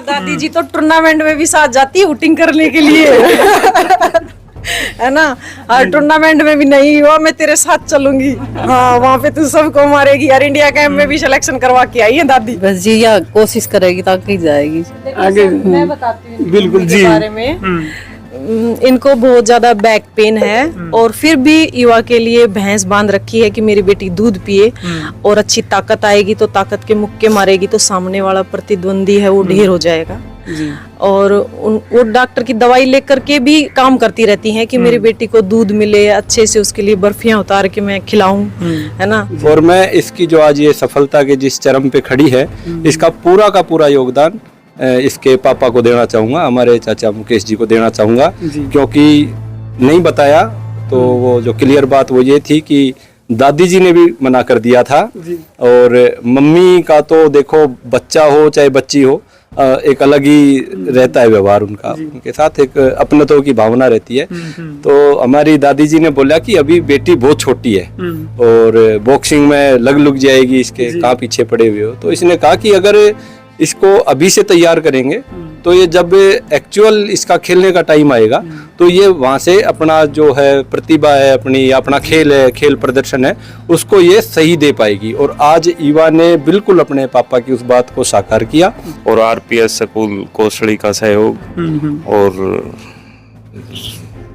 दादी जी तो टूर्नामेंट में भी साथ जाती है वोटिंग करने के लिए है ना। और टूर्नामेंट में भी नहीं हुआ मैं तेरे साथ चलूंगी, हाँ वहाँ पे तू सबको मारेगी यार। इंडिया कैंप में भी सिलेक्शन करवा के आई है दादी। बस जी या कोशिश करेगी ताकि जाएगी आगे। मैं बताती हूँ बिल्कुल जी बारे में। इनको बहुत ज्यादा बैक पेन है और फिर भी युवा के लिए भैंस बांध रखी है कि मेरी बेटी दूध पिए और अच्छी ताकत आएगी तो ताकत के मुक्के मारेगी तो सामने वाला प्रतिद्वंदी है वो ढेर हो जाएगा। और वो डॉक्टर की दवाई लेकर के भी काम करती रहती हैं कि मेरी बेटी को दूध मिले, अच्छे से उसके लिए बर्फियां उतार के मैं खिलाऊं, है ना। और मैं इसकी जो आज ये सफलता के जिस चरम पे खड़ी है इसका पूरा का पूरा योगदान इसके पापा को देना चाहूँगा, हमारे चाचा मुकेश जी को देना चाहूँगा। क्योंकि नहीं बताया तो वो जो क्लियर बात वो ये थी कि दादी जी ने भी मना कर दिया था। और मम्मी का तो देखो बच्चा हो चाहे बच्ची हो एक अलग ही रहता है व्यवहार उनका, उनके साथ एक अपनत्व की भावना रहती है। तो हमारी दादी जी ने बोला कि अभी बेटी बहुत छोटी है और बॉक्सिंग में लग जाएगी इसके, कहाँ पीछे पड़े हुए हो। तो इसने कहा कि अगर इसको अभी से तैयार करेंगे तो ये जब एक्चुअल इसका खेलने का टाइम आएगा तो ये वहाँ से अपना जो है प्रतिभा है अपनी, अपना खेल है, खेल प्रदर्शन है, उसको ये सही दे पाएगी। और आज युवा ने बिल्कुल अपने पापा की उस बात को साकार किया। और आरपीएस स्कूल कोसड़ी का सहयोग और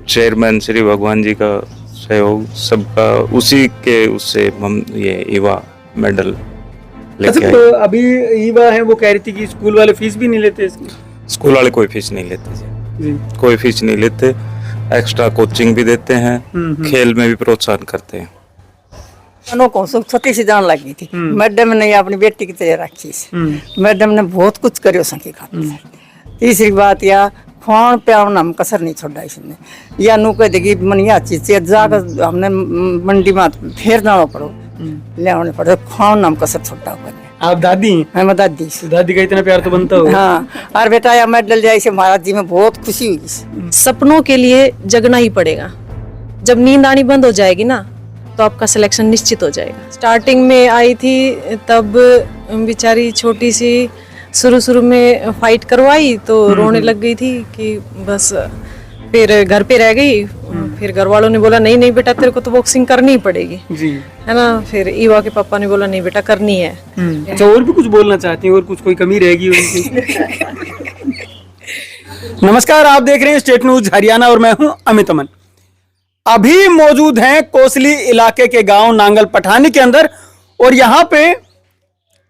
चेयरमैन श्री भगवान जी का सहयोग, सबका उसी के उससे हम ये युवा मेडल लेके आए। तो अभी युवा है वो कह रही थी कि स्कूल वाले फीस भी नहीं लेते इसकी। स्कूल वाले कोई फीस नहीं लेते जी, कोई फीस नहीं लेते, एक्स्ट्रा कोचिंग भी देते हैं, खेल में भी प्रोत्साहन करते हैं। मनो को छोटी सी जान लगी थी, मैडम ने अपनी बेटी की तरह रखी। मैडम ने बहुत कुछ करो सकी खाती। तीसरी बात या खान प्यान हम कसर नहीं छोड़ा इसने, या नु कह देगी मनिया चीज जाकर हमने मंडी में फेर जाना पड़ो ले आने पड़े, खान हम कसर छोटा कर। आप दादी है? मैं दादी। दादी का इतना प्यार तो बनता हो। हाँ, और बेटा या मेडल जाए से महाराज जी में बहुत खुशी हुई। सपनों के लिए जगना ही पड़ेगा। जब नींद आनी बंद हो जाएगी ना तो आपका सिलेक्शन निश्चित हो जाएगा। स्टार्टिंग में आई थी तब बेचारी छोटी सी, शुरू में फाइट करवाई तो रोने लग गई थी कि बस, फिर घर पे रह गई। फिर घर वालों ने बोला नहीं बेटा तेरे को तो बॉक्सिंग करनी ही पड़ेगी जी, है ना। फिर ईवा के पापा ने बोला नहीं बेटा करनी है। अच्छा, और भी कुछ बोलना चाहती हैं और कुछ कोई कमी रहेगी उनकी? नमस्कार, आप देख रहे हैं स्टेट न्यूज हरियाणा और मैं हूं अमित अमन। अभी मौजूद हैं कोसली इलाके के गांव नांगल पठानी के अंदर और यहाँ पे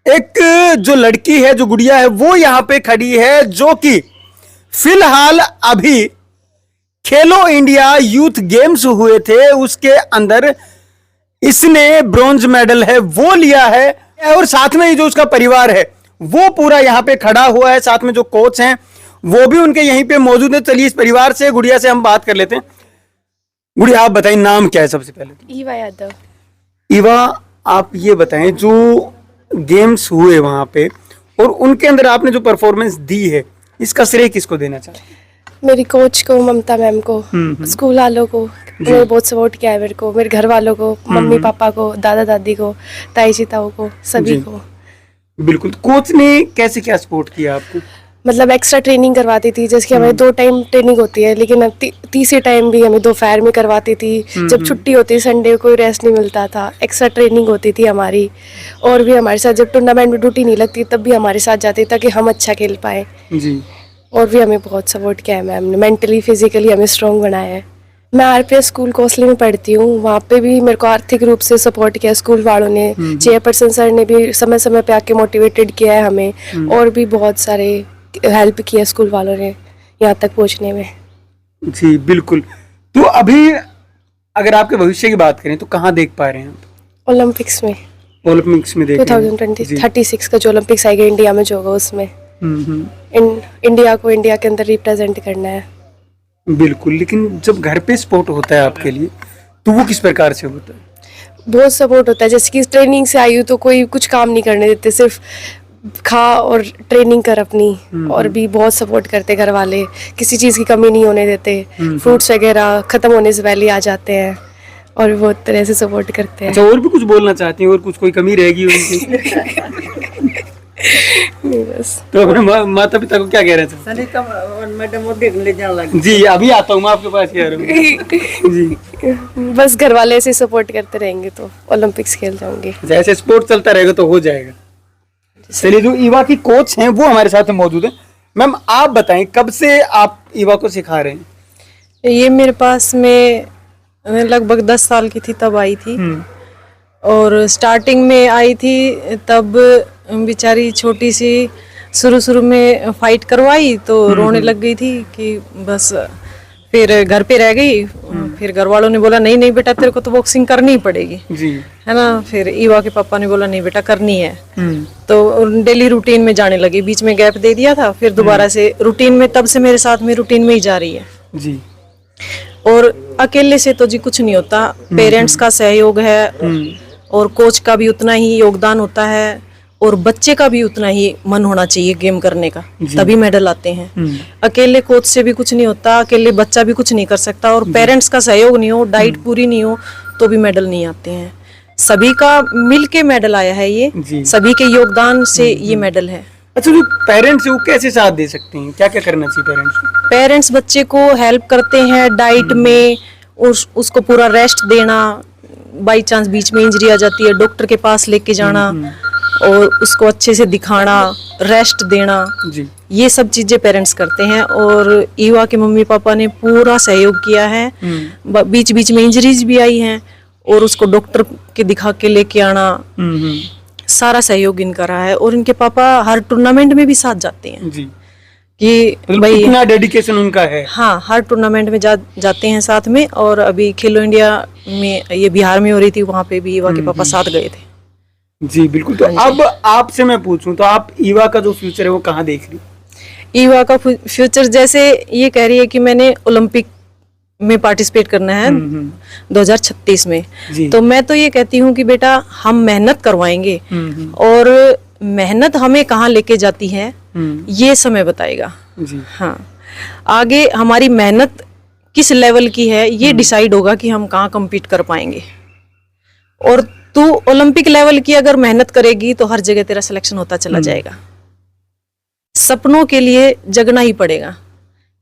एक जो लड़की है, जो गुड़िया है, वो यहाँ पे खड़ी है जो कि फिलहाल अभी खेलो इंडिया यूथ गेम्स हुए थे उसके अंदर इसने ब्रॉन्ज मेडल है वो लिया है। और साथ में ही जो उसका परिवार है वो पूरा यहाँ पे खड़ा हुआ है, साथ में जो कोच हैं वो भी उनके यहीं पे मौजूद है। चलिए इस परिवार से, गुड़िया से हम बात कर लेते हैं। गुड़िया आप बताइए नाम क्या है सबसे पहले? ईवा यादव। ईवा, आप ये बताएं जो गेम्स हुए वहां पे और उनके अंदर आपने जो परफॉर्मेंस दी है इसका श्रेय किसको देना चाहते हैं? मेरी कोच को, ममता मैम को, स्कूल वालों को, उन्होंने बहुत सपोर्ट किया है मेरे को, मेरे घर वालों को, मम्मी पापा को, दादा दादी को, ताई जी ताऊ को, सभी को। बिल्कुल। कोच ने कैसे क्या सपोर्ट किया आपको? मतलब एक्स्ट्रा ट्रेनिंग करवाती थी, जैसे कि हमें 2 टाइम ट्रेनिंग होती है लेकिन तीसरे टाइम भी हमें दोपहर में करवाती थी। जब छुट्टी होती संडे को कोई रेस्ट नहीं मिलता था, एक्स्ट्रा ट्रेनिंग होती थी हमारी। और भी हमारे साथ जब टूर्नामेंट में ड्यूटी नहीं लगती तब भी हमारे साथ जाती ताकि हम अच्छा खेल पाए जी। और भी हमें बहुत सपोर्ट किया है मैम ने, मेंटली फिजिकली हमें स्ट्रॉन्ग बनाया है। मैं आरपीएस स्कूल कोसली में पढ़ती हूँ, वहाँ पे भी मेरे को आर्थिक रूप से सपोर्ट किया स्कूल वालों ने। चेयरपर्सन सर ने भी समय समय पे आके मोटिवेटेड किया है हमें, और भी बहुत सारे हेल्प किया स्कूल वालों ने यहाँ तक पहुँचने में जी। बिल्कुल। तो अभी अगर आपके भविष्य की बात करें तो कहाँ देख पा रहे हैं आप? ओलंपिक्स में। ओलंपिक्स में देख 2036 का जो ओलंपिक्स आएगा इंडिया में जो होगा उसमें इंडिया को इंडिया के अंदर रिप्रेजेंट करना है। बिल्कुल। लेकिन जब घर पे स्पोर्ट होता है आपके लिए तो वो किस प्रकार से होता है? बहुत सपोर्ट होता है। जैसे कि ट्रेनिंग से आई हूँ तो कोई कुछ काम नहीं करने देते, सिर्फ खा और ट्रेनिंग कर अपनी। और भी बहुत सपोर्ट करते घर वाले, किसी चीज़ की कमी नहीं होने देते। फ्रूट्स वगैरह खत्म होने से पहले आ जाते हैं और बहुत तरह से सपोर्ट करते हैं। अच्छा, और भी कुछ बोलना चाहती हैं और कुछ कोई कमी रहेगी उनकी? नहीं बस। तो अपने माता पिता को क्या कह रहे थे? सनी का मैडम वो देख ले जाने लगी। जी अभी आता हूँ मैं आपके पास कह रहा हूँ जी। बस घर वाले ऐसे सपोर्ट करते रहेंगे तो ओलंपिक्स खेल जाऊंगी। जैसे स्पोर्ट चलता रहेगा तो हो जाएगा। चलिए, जो ईवा की कोच हैं वो हमारे साथ मौजूद है। मैम आप बताएं, कब से आप ईवा को सिखा रहे हैं? ये मेरे पास में मैं लगभग 10 साल की थी तब आई थी। और स्टार्टिंग में आई थी तब बेचारी छोटी सी शुरू में फाइट करवाई तो रोने लग गई थी कि बस, फिर घर पे रह गई। फिर घर वालों ने बोला नहीं नहीं बेटा तेरे को तो बॉक्सिंग करनी ही पड़ेगी, जी है ना। फिर ईवा के पापा ने बोला नहीं बेटा करनी है। तो डेली रूटीन में जाने लगी, बीच में गैप दे दिया था, फिर दोबारा से रूटीन में, तब से मेरे साथ में रूटीन में ही जा रही है। जी। और अकेले से तो जी कुछ नहीं होता, पेरेंट्स का सहयोग है और कोच का भी उतना ही योगदान होता है और बच्चे का भी उतना ही मन होना चाहिए गेम करने का, तभी मेडल आते हैं। अकेले कोच से भी कुछ नहीं होता, अकेले बच्चा भी कुछ नहीं कर सकता, और पेरेंट्स का सहयोग नहीं हो, डाइट पूरी नहीं हो तो भी मेडल नहीं आते हैं। सभी का मिलके मेडल आया है, ये सभी के योगदान से ये मेडल है। अच्छा, जो पेरेंट्स है वो कैसे साथ दे सकते हैं, क्या क्या करना चाहिए पेरेंट्स को? पेरेंट्स बच्चे को हेल्प करते हैं डाइट में, उसको पूरा रेस्ट देना, बाई चांस बीच में इंजरी आ जाती है डॉक्टर के पास लेके जाना और उसको अच्छे से दिखाना, रेस्ट देना, जी। ये सब चीजें पेरेंट्स करते हैं। और ईवा के मम्मी पापा ने पूरा सहयोग किया है। बीच बीच में इंजरीज भी आई हैं और उसको डॉक्टर के दिखा के लेके आना, सारा सहयोग इनका रहा है। और इनके पापा हर टूर्नामेंट में भी साथ जाते हैं, जी। कि भाई इतना डेडिकेशन उनका है। हाँ, हर टूर्नामेंट में जाते हैं साथ में। और अभी खेलो इंडिया में, ये बिहार में हो रही थी, वहाँ पे भी ईवा के पापा साथ गए थे। जी बिल्कुल। तो अब आपसे मैं पूछूं तो आप ईवा का जो फ्यूचर है वो कहाँ देख रही? ईवा का फ्यूचर जैसे ये कह रही है कि मैंने ओलंपिक में पार्टिसिपेट करना है 2036 में, तो मैं तो ये कहती हूँ कि बेटा हम मेहनत करवाएंगे और मेहनत हमें कहाँ लेके जाती है ये समय बताएगा। हाँ, आगे हमारी मेहनत किस लेवल की है ये डिसाइड होगा कि हम कहाँ compete कर पाएंगे। और तू ओलंपिक लेवल की अगर मेहनत करेगी तो हर जगह तेरा सिलेक्शन होता चला जाएगा। सपनों के लिए जगना ही पड़ेगा।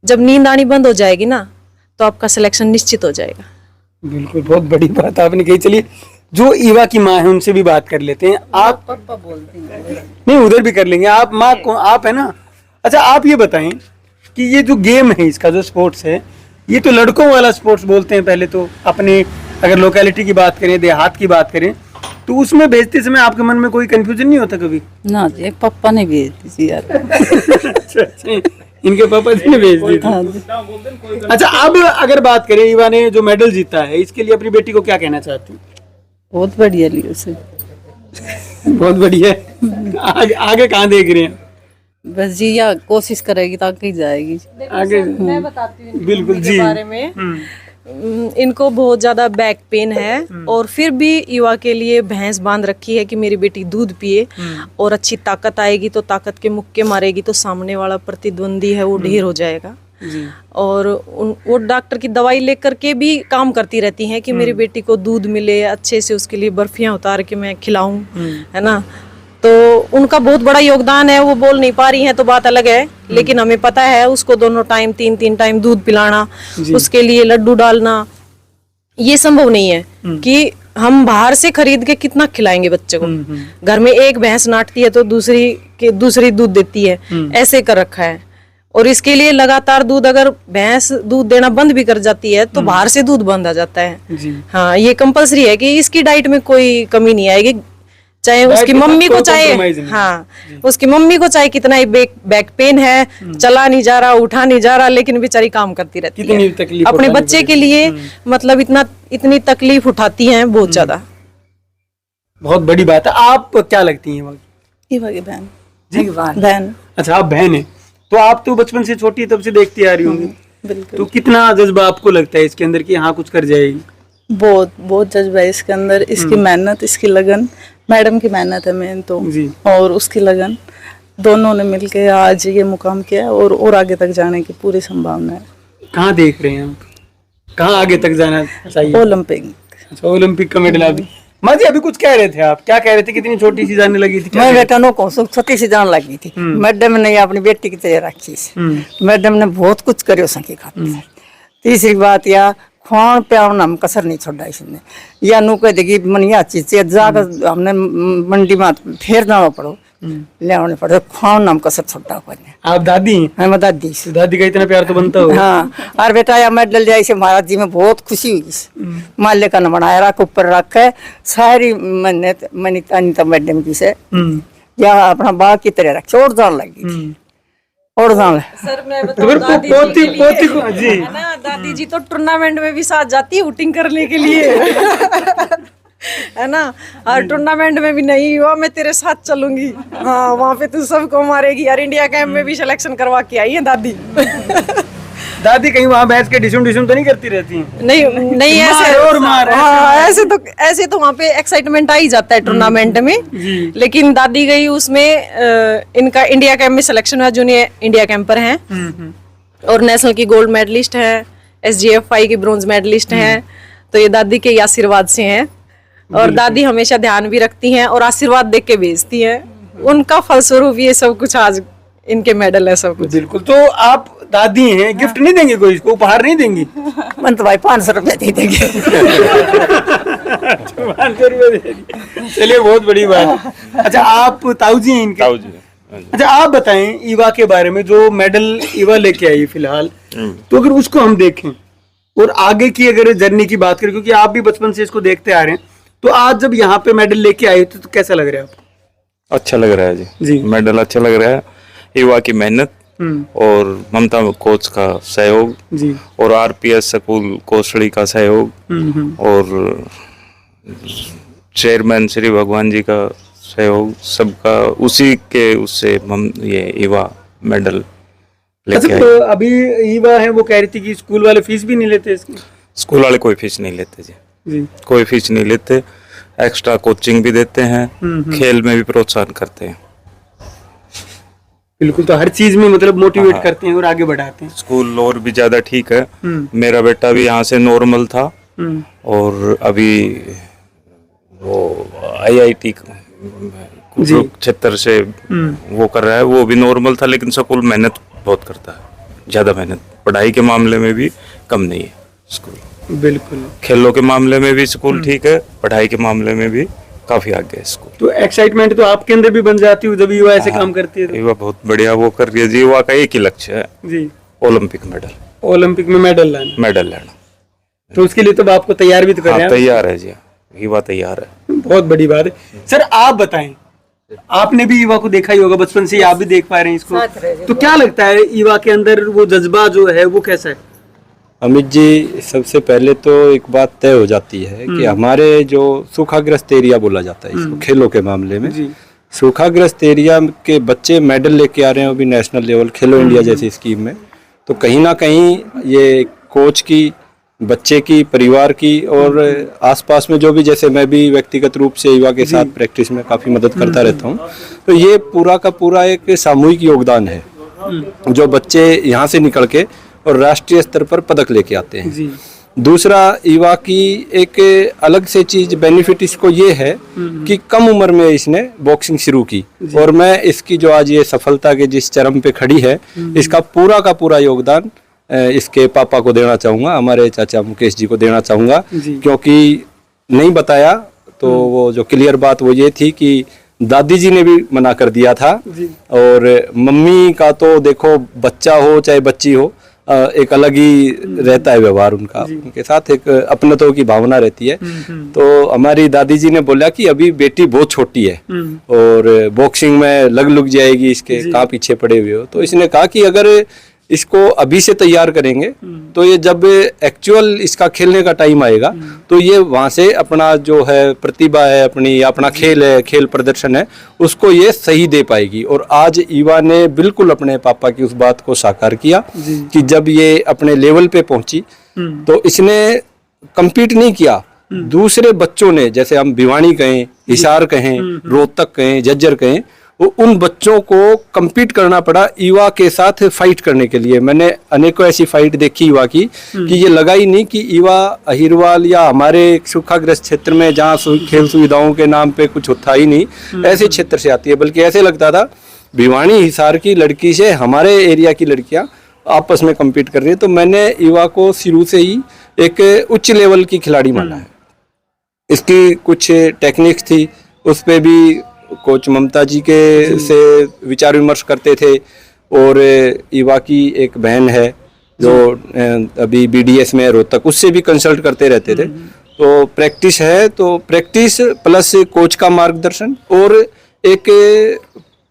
जब नींद आनी बंद हो जाएगी ना तो आपका सिलेक्शन निश्चित हो जाएगा। बिल्कुल, बहुत बड़ी बात आपने कही। चलिए, जो ईवा की माँ है उनसे भी बात कर लेते हैं। आप पापा बोलते हैं, नहीं उधर भी कर लेंगे। आप माँ आप है ना। अच्छा, आप ये बताएं कि ये जो गेम है, इसका जो स्पोर्ट्स है, ये तो लड़कों वाला स्पोर्ट्स बोलते हैं पहले तो। अपने अगर लोकेलिटी की बात करें, देहात की बात करें, तो उसमें भेजते समय आपके मन में कोई कंफ्यूजन नहीं होता कभी? ना जी, पापा ने भेज दी यार। अच्छा, इनके पापा जी ने भेज दी थी। अच्छा, अब अगर बात करें, ईवा ने जो मेडल जीता है, इसके लिए अपनी बेटी को क्या कहना चाहती हूँ? बहुत बढ़िया लियो से, बहुत बढ़िया। आगे कहाँ देख रहे हैं? बस जी, या कोशिश करेगी तो आगे जाएगी। आगे मैं बताती हूँ बिल्कुल जी बारे में। इनको बहुत ज्यादा बैक पेन है और फिर भी युवा के लिए भैंस बांध रखी है कि मेरी बेटी दूध पिए और अच्छी ताकत आएगी तो ताकत के मुक्के मारेगी तो सामने वाला प्रतिद्वंदी है वो ढेर हो जाएगा। और वो डॉक्टर की दवाई लेकर के भी काम करती रहती हैं कि मेरी बेटी को दूध मिले, अच्छे से उसके लिए बर्फियां उतार के मैं खिलाऊं, है ना। तो उनका बहुत बड़ा योगदान है। वो बोल नहीं पा रही हैं तो बात अलग है, लेकिन हमें पता है उसको दोनों टाइम 3-3 टाइम दूध पिलाना, उसके लिए लड्डू डालना, ये संभव नहीं है कि हम बाहर से खरीद के कितना खिलाएंगे बच्चे को। घर में एक भैंस नाटती है तो दूसरी दूध देती है, ऐसे कर रखा है। और इसके लिए लगातार दूध, अगर भैंस दूध देना बंद भी कर जाती है तो बाहर से दूध बंद आ जाता है। हाँ, ये कंपलसरी है कि इसकी डाइट में कोई कमी नहीं आएगी, चाहे उसकी मम्मी को, चाहे हाँ उसकी मम्मी को चाहे कितना ही बैक पेन है, चला नहीं जा रहा, उठा नहीं जा रहा, लेकिन बेचारी काम करती रहती है अपने बच्चे के लिए। मतलब इतनी तकलीफ उठाती हैं बहुत ज्यादा। बहुत बड़ी बात है। आप क्या लगती हैं? बहन जी, बहन। अच्छा, आप बहन है तो आप तो बचपन से छोटी तब से देखती आ रही होंगी। बिल्कुल। तो कितना जज्बा आपको लगता है इसके अंदर कि हाँ कुछ कर जाएगी? बहुत बहुत जज्बा है इसके अंदर। इसकी मेहनत, इसकी लगन, मैडम की मेहनत है मेन तो, और उसकी लगन, दोनों ने मिलके आज ये मुकाम किया है और आगे तक जाने की पूरी संभावना है। कहाँ देख रहे हैं आप? कहाँ आगे तक जाना चाहिए? ओलंपिक। अच्छा, ओलंपिक का मेडल आप माँ जी अभी कुछ कह रहे थे आप, क्या कह रहे थे? कितनी छोटी सी जानने लगी थी? क्या मैं कह रहे बेटा नो कौन छोटी सी जान लगी थी। मैडम ने अपनी बेटी की तरह रखी सी। मैडम ने बहुत कुछ करियो सकी खातिर। तीसरी बात या खान प्यान हम कसर नहीं छोड़ा इसने, या नु कह देगी मनिया चीज जाकर हमने मंडी में फेर जाना पड़ो, ले आने पड़ो, खान हम कसर छोड़ा कोई नहीं। आप दादी हैं? हाँ मैं दादी सी। दादी का इतना प्यार तो बनता होगा। हाँ और बेटा या मेडल जाए से महाराज जी में बहुत खुशी हुई। माल्य का न बनाया रख ऊपर रख है सारी मैंने अनिता मैडम जी से या अपना बाग की तरह रख और जान लगी और जान। सर मैं तो फिर पोती पोती को जी है ना, दादी जी तो टूर्नामेंट में भी साथ जाती है वोटिंग करने के लिए है ना, और टूर्नामेंट में भी नहीं हुआ मैं तेरे साथ चलूंगी, हाँ वहाँ पे तू सबको मारेगी यार। इंडिया कैंप में भी सिलेक्शन करवा के आई है दादी दादी कहीं वहाँ बैठ के डिशुम डिशुम तो नहीं करती रहती हैं? नहीं नहीं मार ऐसे और मार, हाँ ऐसे तो वहाँ पे एक्साइटमेंट आ ही जाता है टूर्नामेंट में। लेकिन दादी गई उसमें इनका इंडिया कैंप में सिलेक्शन हुआ, जूनियर इंडिया कैंपर हैं और नेशनल की गोल्ड मेडलिस्ट हैं, SGFI की ब्रोंज मेडलिस्ट हैं। तो ये दादी के आशीर्वाद से हैं और दादी हमेशा ध्यान भी रखती हैं और आशीर्वाद देख के भेजती हैं। उनका फलस्वरूप ये सब कुछ आज इनके मेडल है सब कुछ। बिल्कुल। तो आप दादी हैं, गिफ्ट नहीं देंगे कोई इसको, उपहार नहीं देंगी? मन तो भाई 500 रुपया दे देंगे। 500 रुपये दे देंगी। चलिए बहुत बड़ी बात। अच्छा आप ताऊ जी हैं इनके? ताऊ जी हैं, हाँ जी। अच्छा आप बताएं ईवा के बारे में, जो मेडल ईवा लेके आई है फिलहाल, तो अगर उसको हम देखें और आगे की अगर जर्नी की बात करें, क्योंकि आप भी बचपन से इसको देखते आ रहे हैं, तो आज जब यहाँ पे मेडल लेके आए थे तो कैसा लग रहा है आपको? अच्छा लग रहा है जी। जी, मेडल अच्छा लग रहा है। युवा की मेहनत और ममता कोच का सहयोग जी और RPS स्कूल कोसड़ी का सहयोग और चेयरमैन श्री भगवान जी का सहयोग, सबका उसी के उससे हम ये युवा मेडल अच्छा। लेके आए। तो अभी ईवा है वो कह रही थी कि स्कूल वाले फीस भी नहीं लेते इसकी? स्कूल वाले कोई फीस नहीं लेते जी, जी कोई फीस नहीं लेते। एक्स्ट्रा कोचिंग भी देते हैं, खेल में भी प्रोत्साहन करते हैं। बिल्कुल। तो हर चीज में मतलब मोटिवेट करते हैं और आगे बढ़ाते हैं। स्कूल और भी ज्यादा ठीक है। मेरा बेटा भी यहाँ से नॉर्मल था और अभी वो IIT कुरुक्षेत्र से वो कर रहा है, वो भी नॉर्मल था, लेकिन स्कूल मेहनत बहुत करता है, ज्यादा मेहनत। पढ़ाई के मामले में भी कम नहीं है स्कूल। बिल्कुल। खेलों के मामले में भी स्कूल ठीक है, पढ़ाई के मामले में भी काफी आगे है स्कूल। तो एक्साइटमेंट तो आपके अंदर भी बन जाती है जब युवा ऐसे काम करती है तो? युवा बहुत बढ़िया वो कर रही है जी। युवा का एक ही लक्ष्य है, जी ओलंपिक मेडल, ओलंपिक में मेडल लाना। मेडल लेना। तो उसके लिए तो आपको तैयार भी तो कर रहे हैं। तैयार है जी, युवा तैयार है। बहुत बड़ी बात है। सर आप बताएं, आपने भी युवा को देखा ही होगा बचपन से, आप भी देख पा रहे हैं इसको, तो क्या लगता है युवा के अंदर वो जज्बा जो है वो कैसा है? अमित जी, सबसे पहले तो एक बात तय हो जाती है कि हमारे जो सूखाग्रस्त एरिया बोला जाता है इसको खेलों के मामले में, सूखाग्रस्त एरिया के बच्चे मेडल लेके आ रहे हैं, वो भी नेशनल लेवल खेलो इंडिया जैसी स्कीम में। तो कहीं ना कहीं ये कोच की, बच्चे की, परिवार की और आसपास में जो भी, जैसे मैं भी व्यक्तिगत रूप से युवा के साथ प्रैक्टिस में काफ़ी मदद करता रहता हूँ, तो ये पूरा का पूरा एक सामूहिक योगदान है जो बच्चे यहाँ से निकल के और राष्ट्रीय स्तर पर पदक लेके आते हैं। दूसरा, युवा की एक अलग से चीज बेनिफिट इसको ये है कि कम उम्र में इसने बॉक्सिंग शुरू की और मैं इसकी जो आज ये सफलता के जिस चरम पे खड़ी है, इसका पूरा का पूरा योगदान इसके पापा को देना चाहूँगा, हमारे चाचा मुकेश जी को देना चाहूँगा। क्योंकि नहीं बताया तो वो जो क्लियर बात वो ये थी कि दादी जी ने भी मना कर दिया था और मम्मी का तो देखो बच्चा हो चाहे बच्ची हो, एक अलग ही रहता है व्यवहार उनका, उनके साथ एक अपनत्व की भावना रहती है। तो हमारी दादी जी ने बोला कि अभी बेटी बहुत छोटी है और बॉक्सिंग में लग जाएगी, इसके कहाँ पीछे पड़े हुए हो। तो इसने कहा कि अगर इसको अभी से तैयार करेंगे तो ये जब एक्चुअल इसका खेलने का टाइम आएगा तो ये वहाँ से अपना जो है प्रतिभा है अपनी, अपना खेल है, खेल प्रदर्शन है, उसको ये सही दे पाएगी। और आज युवा ने बिल्कुल अपने पापा की उस बात को साकार किया कि जब ये अपने लेवल पे पहुंची तो इसने कम्पीट नहीं किया, दूसरे बच्चों ने, जैसे हम भिवानी कहें, हिसार कहें, रोहतक कहें, झज्जर कहें, उन बच्चों को compete करना पड़ा युवा के साथ फाइट करने के लिए। मैंने अनेकों ऐसी फाइट देखी युवा की कि ये लगा ही नहीं कि युवा अहिरवाल या हमारे सूखाग्रस्त क्षेत्र में जहाँ खेल सुविधाओं के नाम पे कुछ होता ही नहीं, ऐसे क्षेत्र से आती है, बल्कि ऐसे लगता था भिवानी हिसार की लड़की से हमारे एरिया की लड़कियां आपस में compete कर रही है। तो मैंने युवा को शुरू से ही एक उच्च लेवल की खिलाड़ी माना है। इसकी कुछ टेक्निक्स थी, उस पे भी कोच ममता जी के से विचार विमर्श करते थे। और युवा की एक बहन है जो अभी BDS में रोहतक, उससे भी कंसल्ट करते रहते थे। तो प्रैक्टिस है, तो प्रैक्टिस प्लस कोच का मार्गदर्शन और एक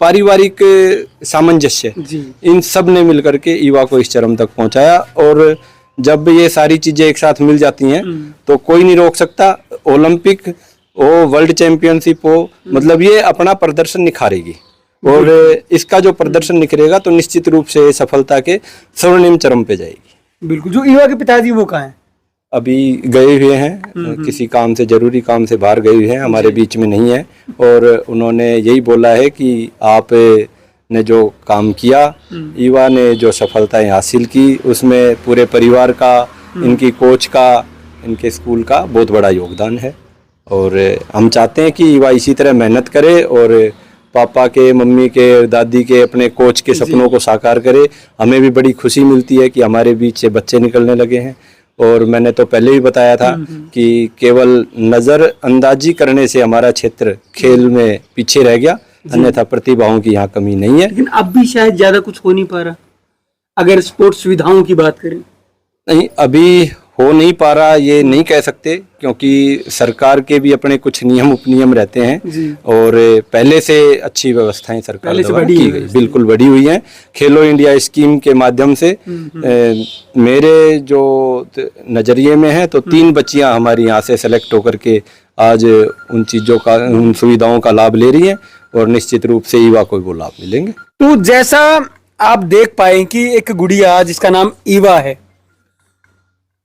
पारिवारिक सामंजस्य, इन सब ने मिलकर के युवा को इस चरम तक पहुंचाया। और जब ये सारी चीजें एक साथ मिल जाती हैं तो कोई नहीं रोक सकता। ओलंपिक हो, वर्ल्ड चैंपियनशिप हो, मतलब ये अपना प्रदर्शन निखारेगी और इसका जो प्रदर्शन निखरेगा तो निश्चित रूप से सफलता के स्वर्णिम चरम पे जाएगी। बिल्कुल। जो युवा के पिताजी वो कहाँ हैं? अभी गए हुए हैं, किसी काम से, जरूरी काम से बाहर गए हुए हैं, हमारे बीच में नहीं है। और उन्होंने यही बोला है कि आप ने जो काम किया, युवा ने जो सफलताएं हासिल की, उसमें पूरे परिवार का, इनकी कोच का, इनके स्कूल का बहुत बड़ा योगदान है। और हम चाहते हैं कि युवा इसी तरह मेहनत करे और पापा के, मम्मी के, दादी के, अपने कोच के सपनों को साकार करे। हमें भी बड़ी खुशी मिलती है कि हमारे बीच से बच्चे निकलने लगे हैं। और मैंने तो पहले भी बताया था कि केवल नज़रअंदाजी करने से हमारा क्षेत्र खेल में पीछे रह गया, अन्यथा प्रतिभाओं की यहाँ कमी नहीं है। लेकिन अब भी शायद ज्यादा कुछ हो नहीं पा रहा, अगर स्पोर्ट्स सुविधाओं की बात करें। नहीं, अभी हो नहीं पा रहा ये नहीं कह सकते, क्योंकि सरकार के भी अपने कुछ नियम उपनियम रहते हैं। और पहले से अच्छी व्यवस्थाएं सरकार द्वारा की गई, बिल्कुल बढ़ी हुई हैं। खेलो इंडिया स्कीम के माध्यम से मेरे जो नजरिए में है तो 3 बच्चियां हमारी यहाँ से सेलेक्ट होकर के आज उन चीजों का, उन सुविधाओं का लाभ ले रही हैं और निश्चित रूप से युवा को वो लाभ मिलेंगे। तो जैसा आप देख पाए कि एक गुड़िया जिसका नाम ईवा है,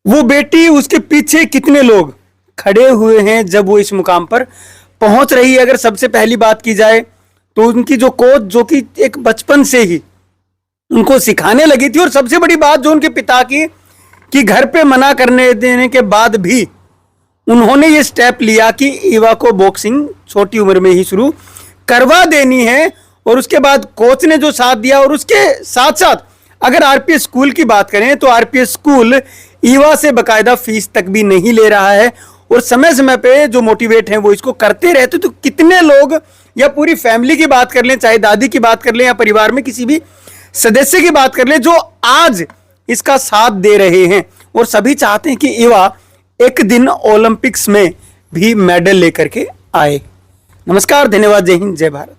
वो बेटी, उसके पीछे कितने लोग खड़े हुए हैं जब वो इस मुकाम पर पहुंच रही है। अगर सबसे पहली बात की जाए तो उनकी जो कोच, जो कि एक बचपन से ही उनको सिखाने लगी थी, और सबसे बड़ी बात जो उनके पिता की कि घर पे मना करने देने के बाद भी उन्होंने ये स्टेप लिया कि ईवा को बॉक्सिंग छोटी उम्र में ही शुरू करवा देनी है। और उसके बाद कोच ने जो साथ दिया, और उसके साथ साथ अगर आरपीएस स्कूल की बात करें तो आरपीएस स्कूल ईवा से बकायदा फीस तक भी नहीं ले रहा है। और समय समय पे जो मोटिवेट हैं वो इसको करते रहते। तो कितने लोग, या पूरी फैमिली की बात कर लें, चाहे दादी की बात कर लें या परिवार में किसी भी सदस्य की बात कर लें, जो आज इसका साथ दे रहे हैं। और सभी चाहते हैं कि ईवा एक दिन ओलंपिक्स में भी मेडल लेकर के आए। नमस्कार, धन्यवाद, जय हिंद, जय भारत।